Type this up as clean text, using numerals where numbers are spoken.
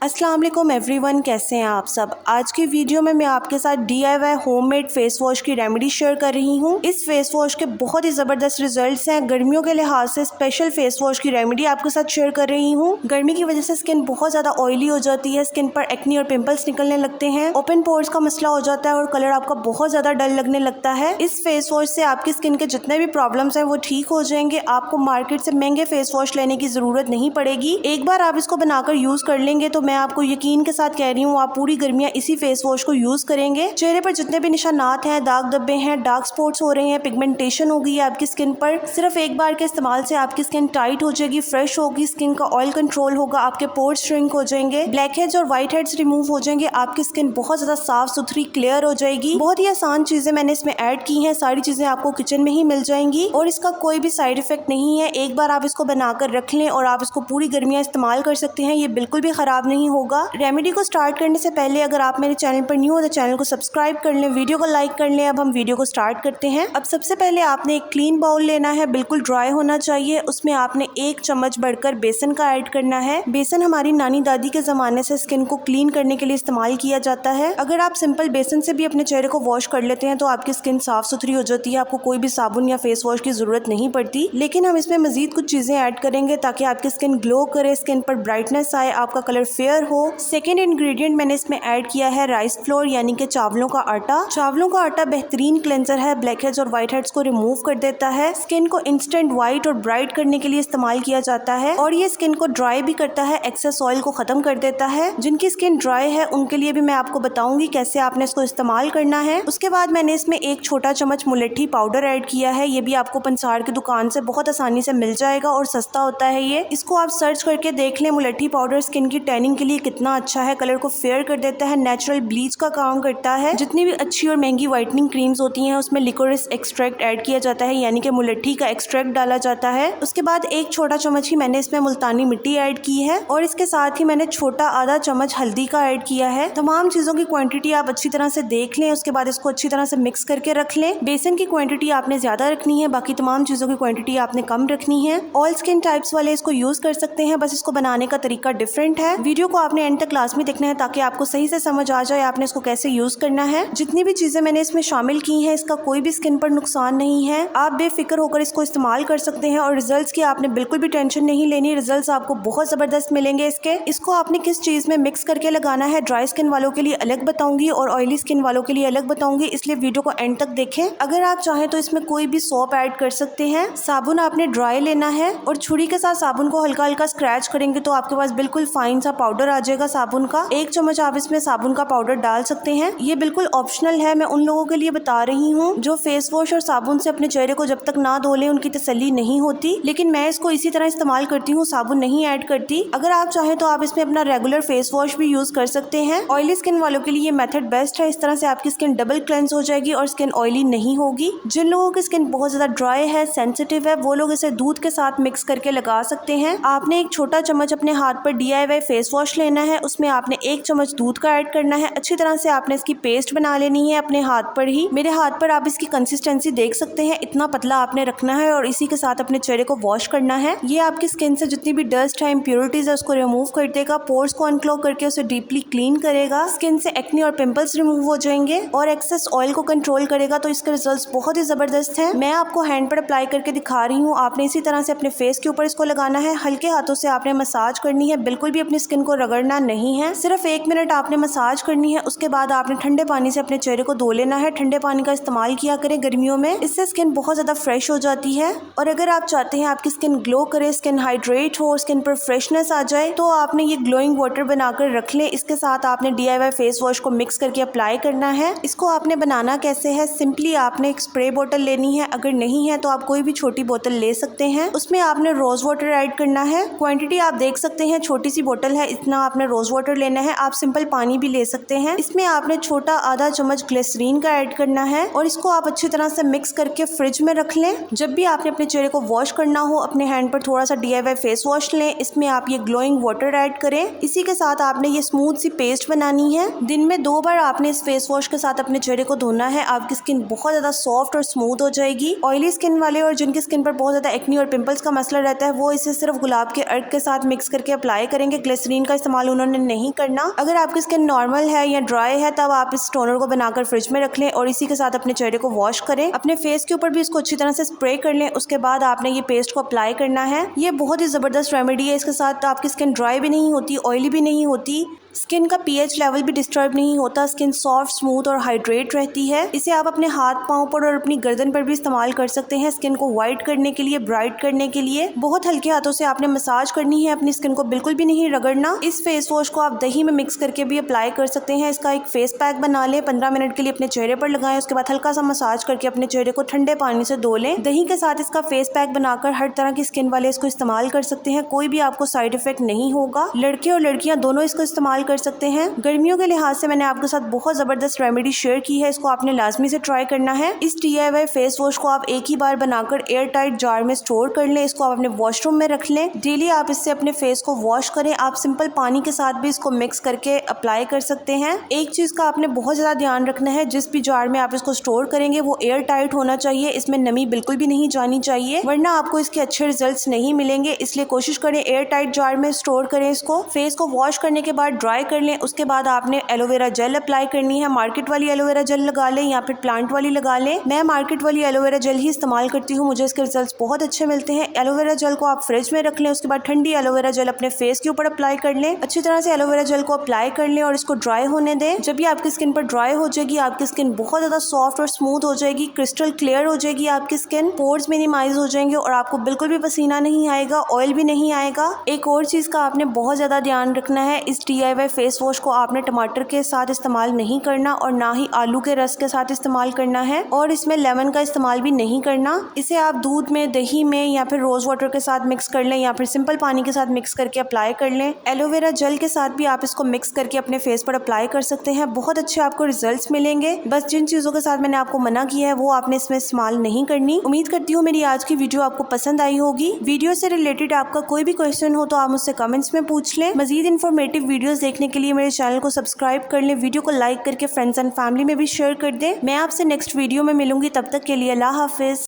अस्सलाम वालेकुम एवरीवन, कैसे हैं आप सब। आज की वीडियो में मैं आपके साथ DIY होममेड फेस वॉश की रेमेडी शेयर कर रही हूँ। इस फेस वॉश के बहुत ही ज़बरदस्त रिजल्ट्स हैं। गर्मियों के लिहाज से स्पेशल फेस वॉश की रेमेडी आपके साथ शेयर कर रही हूँ। गर्मी की वजह से स्किन बहुत ज़्यादा ऑयली हो जाती है, स्किन पर एक्नी और पिंपल्स निकलने लगते हैं, ओपन पोर्स का मसला हो जाता है और कलर आपका बहुत ज़्यादा डल लगने लगता है। इस फेस वॉश से आपकी स्किन के जितने भी प्रॉब्लम्स हैं वो ठीक हो जाएंगे। आपको मार्केट से महंगे फेस वॉश लेने की ज़रूरत नहीं पड़ेगी। एक बार आप इसको बनाकर यूज़ कर लेंगे तो मैं आपको यकीन के साथ कह रही हूँ आप पूरी गर्मियाँ इसी फेस वॉश को यूज करेंगे। चेहरे पर जितने भी निशानात हैं, दाग धब्बे हैं, डार्क स्पॉट्स हो रहे हैं, पिगमेंटेशन हो गई है आपकी स्किन पर, सिर्फ एक बार के इस्तेमाल से आपकी स्किन टाइट हो जाएगी, फ्रेश होगी, स्किन का ऑयल कंट्रोल होगा, आपके पोर्स श्रिंक हो जाएंगे, ब्लैक हेड्स और व्हाइट हेड्स रिमूव हो जाएंगे, आपकी स्किन बहुत ज्यादा साफ सुथरी क्लियर हो जाएगी। बहुत ही आसान चीजें मैंने इसमें ऐड की हैं, सारी चीजें आपको किचन में ही मिल जाएंगी और इसका कोई भी साइड इफेक्ट नहीं है। एक बार आप इसको बनाकर रख लें और आप इसको पूरी गर्मियाँ इस्तेमाल कर सकते हैं, ये बिल्कुल भी खराब नहीं होगा। रेमेडी को स्टार्ट करने से पहले अगर आप मेरे चैनल पर न्यू हो तो चैनल को सब्सक्राइब कर लें, वीडियो को लाइक कर लें। अब हम वीडियो को स्टार्ट करते हैं। अब सबसे पहले आपने एक क्लीन बाउल लेना है, बिल्कुल ड्राई होना चाहिए। उसमें आपने 1 चम्मच बढ़कर बेसन का ऐड करना है। बेसन हमारी नानी दादी के ज़माने से स्किन को क्लीन करने के लिए इस्तेमाल किया जाता है। अगर आप सिंपल बेसन से भी अपने चेहरे को वॉश कर लेते हैं तो आपकी स्किन साफ सुथरी हो जाती है, आपको कोई भी साबुन या फेस वॉश की ज़रूरत नहीं पड़ती। लेकिन हम इसमें मजीद कुछ चीज़ें ऐड करेंगे ताकि आपकी स्किन ग्लो करे, स्किन पर ब्राइटनेस आए, आपका कलर फेयर हो। सेकेंड इंग्रेडिएंट मैंने इसमें ऐड किया है राइस फ्लोर यानी कि चावलों का आटा। चावलों का आटा बेहतरीन क्लेंजर है, ब्लैक हेड्स और व्हाइट हेड्स को रिमूव कर देता है, स्किन को इंस्टेंट व्हाइट और ब्राइट करने के लिए इस्तेमाल किया जाता है और ये स्किन को ड्राई भी करता है, एक्सेस ऑयल को खत्म कर देता है। जिनकी स्किन ड्राई है उनके लिए भी मैं आपको बताऊंगी कैसे आपने इसको इस्तेमाल करना है। उसके बाद मैंने इसमें 1 छोटा चम्मच मुलट्ठी पाउडर ऐड किया है। ये भी आपको पंसार की दुकान से बहुत आसानी से मिल जाएगा और सस्ता होता है ये। इसको आप सर्च करके देख लें। मुलट्ठी पाउडर स्किन की टैनिंग के लिए कितना अच्छा है, कलर को फेयर कर देता है, नेचुरल ब्लीच का काम करता है। जितनी भी अच्छी और महंगी व्हाइटनिंग क्रीम्स होती हैं उसमें लिकोरिस एक्सट्रैक्ट ऐड किया जाता है यानी कि मुलट्ठी का एक्सट्रैक्ट डाला जाता है। उसके बाद 1 छोटा चम्मच ही मैंने इसमें मुल्तानी मिट्टी ऐड की है और इसके साथ ही मैंने छोटा आधा चम्मच हल्दी का ऐड किया है। तमाम चीजों की क्वांटिटी आप अच्छी तरह से देख लें, उसके बाद इसको अच्छी तरह से मिक्स करके रख लें। बेसन की क्वांटिटी आपने ज्यादा रखनी है, बाकी तमाम चीजों की क्वांटिटी आपने कम रखनी है। ऑल स्किन टाइप्स वाले इसको यूज कर सकते हैं, बस इसको बनाने का तरीका डिफरेंट है। वीडियो को आपने एंड तक क्लास में देखना है ताकि आपको सही से समझ आ जाए आपने इसको कैसे यूज करना है। जितनी भी चीजें मैंने इसमें शामिल की हैं इसका कोई भी स्किन पर नुकसान नहीं है, आप बेफिक्र होकर इसको इस्तेमाल कर सकते हैं और रिजल्ट्स की आपने बिल्कुल भी टेंशन नहीं लेनी, रिजल्ट्स आपको बहुत जबरदस्त मिलेंगे इसके। इसको आपने किस चीज में मिक्स करके लगाना है ड्राई स्किन वालों के लिए अलग बताऊंगी और ऑयली स्किन वालों के लिए अलग बताऊंगी, इसलिए वीडियो को एंड तक देखें। अगर आप चाहें तो इसमें कोई भी सोप ऐड कर सकते हैं। साबुन आपने ड्राई लेना है और छुरी के साथ साबुन को हल्का हल्का स्क्रैच करेंगे तो आपके पास बिल्कुल फाइन सा पाउडर आ जाएगा साबुन का। 1 चम्मच आप इसमें साबुन का पाउडर डाल सकते हैं, ये बिल्कुल ऑप्शनल है। मैं उन लोगों के लिए बता रही हूँ जो फेस वॉश और साबुन से अपने चेहरे को जब तक ना धो लें उनकी तसल्ली नहीं होती, लेकिन मैं इसको इसी तरह इस्तेमाल करती हूँ, साबुन नहीं ऐड करती। अगर आप चाहें तो आप इसमें अपना रेगुलर फेस वॉश भी यूज कर सकते हैं। ऑयली स्किन वालों के लिए ये मेथड बेस्ट है, इस तरह से आपकी स्किन डबल क्लेंस हो जाएगी और स्किन ऑयली नहीं होगी। जिन लोगों की स्किन बहुत ज्यादा ड्राई है, सेंसिटिव है, वो लोग इसे दूध के साथ मिक्स करके लगा सकते हैं। आपने 1 छोटा चम्मच अपने हाथ पर DIY फेस वॉश लेना है, उसमें आपने 1 चम्मच दूध का ऐड करना है। अच्छी तरह से आपने इसकी पेस्ट बना लेनी है अपने हाथ पर ही। मेरे हाथ पर आप इसकी कंसिस्टेंसी देख सकते हैं, इतना पतला आपने रखना है और इसी के साथ अपने चेहरे को वॉश करना है। ये आपकी स्किन से जितनी भी डस्ट है, इम्प्योरिटीज है, उसको रिमूव कर देगा, पोर्स को अनक्लॉग करके उसे डीपली क्लीन करेगा, स्किन से एक्ने और पिंपल्स रिमूव हो जाएंगे और एक्सेस ऑयल को कंट्रोल करेगा। तो इसके रिजल्ट्स बहुत ही जबरदस्त हैं। मैं आपको हैंड पर अप्लाई करके दिखा रही हूँ, आपने इसी तरह से अपने फेस के ऊपर इसको लगाना है, हल्के हाथों से आपने मसाज करनी है, बिल्कुल भी अपनी स्किन को रगड़ना नहीं है, सिर्फ 1 मिनट आपने मसाज करनी है। उसके बाद आपने ठंडे पानी से अपने चेहरे को धो लेना है। ठंडे पानी का इस्तेमाल किया करें गर्मियों में, इससे स्किन बहुत ज्यादा फ्रेश हो जाती है। और अगर आप चाहते हैं आपकी स्किन ग्लो करे, स्किन हाइड्रेट हो, स्किन पर फ्रेशनेस आ जाए, तो आपने ये ग्लोइंग वाटर बनाकर रख लें। इसके साथ आपने DIY फेस वॉश को मिक्स करके अप्लाई करना है। इसको आपने बनाना कैसे है, सिंपली आपने एक स्प्रे बोतल लेनी है, अगर नहीं है तो आप कोई भी छोटी बोतल ले सकते हैं। उसमें आपने रोज वाटर ऐड करना है, क्वांटिटी आप देख सकते हैं, छोटी सी बोतल है, इतना आपने रोज वाटर लेना है। आप सिंपल पानी भी ले सकते हैं। इसमें आपने छोटा आधा चम्मच ग्लिसरीन का ऐड करना है और इसको आप अच्छी तरह से मिक्स करके फ्रिज में रख लें। जब भी आपने अपने चेहरे को वॉश करना हो, अपने हैंड पर थोड़ा सा DIY फेस वॉश लें, इसमें आप ये ग्लोइंग वाटर ऐड करें। इसी के साथ आपने ये स्मूथ सी पेस्ट बनानी है। दिन में 2 बार आपने इस फेस वॉश के साथ अपने चेहरे को धोना है, आपकी स्किन बहुत ज्यादा सॉफ्ट और स्मूथ हो जाएगी। ऑयली स्किन वाले और जिनकी स्किन पर बहुत ज्यादा एक्नी और पिंपल्स का मसला रहता है वो इसे सिर्फ गुलाब के अर्क के साथ मिक्स करके अप्लाई करेंगे। ग्लिसरीन का इस्तेमाल उन्होंने नहीं करना। अगर आपकी स्किन नॉर्मल है या ड्राई है तब आप इस टोनर को बनाकर फ्रिज में रख लें और इसी के साथ अपने चेहरे को वॉश करें। अपने फेस के ऊपर भी इसको अच्छी तरह से स्प्रे कर लें। उसके बाद आपने ये पेस्ट को अप्लाई करना है। ये बहुत ही ज़बरदस्त रेमेडी है। इसके साथ आपकी स्किन ड्राई भी नहीं होती, ऑयली भी नहीं होती, स्किन का पीएच लेवल भी डिस्टर्ब नहीं होता, स्किन सॉफ्ट, स्मूथ और हाइड्रेट रहती है। इसे आप अपने हाथ पांव पर और अपनी गर्दन पर भी इस्तेमाल कर सकते हैं स्किन को वाइट करने के लिए, ब्राइट करने के लिए। बहुत हल्के हाथों से आपने मसाज करनी है, अपनी स्किन को बिल्कुल भी नहीं रगड़ना। इस फेस वॉश को आप दही में मिक्स करके भी अप्लाई कर सकते हैं। इसका एक फेस पैक बना लें, 15 मिनट के लिए अपने चेहरे पर लगाएं। उसके बाद हल्का सा मसाज करके अपने चेहरे को ठंडे पानी से धो लें। दही के साथ इसका फेस पैक बनाकर हर तरह की स्किन वाले इसको इस्तेमाल कर सकते हैं। कोई भी आपको साइड इफेक्ट नहीं होगा। लड़के और लड़कियां दोनों इसको इस्तेमाल कर सकते हैं। गर्मियों के लिहाज से मैंने आपके साथ बहुत ज़बरदस्त रेमेडी शेयर की है। इसको आपने लाजमी से ट्राई करना है। इस DIY फेस वॉश को आप एक ही बार बनाकर एयर टाइट जार में स्टोर कर लें। इसको आप अपने वॉशरूम में रख लें। डेली आप इससे अपने फेस को वॉश करें। आप सिंपल पानी के साथ भी इसको मिक्स करके अप्लाई कर सकते हैं। एक चीज़ का आपने बहुत ज़्यादा ध्यान रखना है, जिस भी जार में आप इसको स्टोर करेंगे वो एयर टाइट होना चाहिए। इसमें नमी बिल्कुल भी नहीं जानी चाहिए, वरना आपको इसके अच्छे रिजल्ट नहीं मिलेंगे। इसलिए कोशिश करें एयर टाइट जार में स्टोर करें इसको। फेस को वॉश करने के बाद ड्राई कर लें। उसके बाद आपने एलोवेरा जेल अप्लाई करनी है। मार्केट वाली एलोवेरा जेल लगा लें या फिर प्लांट वाली लगा लें। मैं मार्केट वाली एलोवेरा जेल ही इस्तेमाल करती हूँ, मुझे इसके रिजल्ट्स बहुत अच्छे मिलते हैं। एलोवेरा जेल को आप फ्रिज में रख लें। उसके बाद ठंडी एलोवेरा जेल अपने फेस के ऊपर अप्लाई कर लें। अच्छी तरह से एलोवेरा जेल को अप्लाई कर लें और इसको ड्राई होने दें। जब भी आपकी स्किन पर ड्राई हो जाएगी, आपकी स्किन बहुत ज़्यादा सॉफ्ट और स्मूथ हो जाएगी, क्रिस्टल क्लियर हो जाएगी आपकी स्किन, पोर्स मिनिमाइज हो जाएंगे और आपको बिल्कुल भी पसीना नहीं आएगा, ऑयल भी नहीं आएगा। एक और चीज़ का आपने बहुत ज़्यादा ध्यान रखना है, इस DIY फेस वॉश को आपने टमाटर के साथ इस्तेमाल नहीं करना और ना ही आलू के रस के साथ इस्तेमाल करना है और इसमें लेमन का इस्तेमाल भी नहीं करना। इसे आप दूध में, दही में या फिर रोज वाटर के साथ मिक्स कर लें या फिर सिंपल पानी के साथ मिक्स करके अप्लाई कर लें। एलोवेरा जेल के साथ भी आप इसको मिक्स करके अपने फेस पर अप्लाई कर सकते हैं। बहुत अच्छे आपको रिजल्ट्स मिलेंगे। बस जिन चीज़ों के साथ मैंने आपको मना किया है वो आपने इसमें इस्तेमाल नहीं करनी। उम्मीद करती हूँ मेरी आज की वीडियो आपको पसंद आई होगी। वीडियो से रिलेटेड आपका कोई भी क्वेश्चन हो तो आप मुझसे कमेंट्स में पूछ लें। मजीद इन्फॉर्मेटिव वीडियोस देखने के लिए मेरे चैनल को सब्सक्राइब कर लें। वीडियो को लाइक करके फ्रेंड्स एंड फैमिली में भी शेयर कर दें। मैं आपसे नेक्स्ट वीडियो में मिलूंगी, तब तक के लिए अल्लाह हाफिज।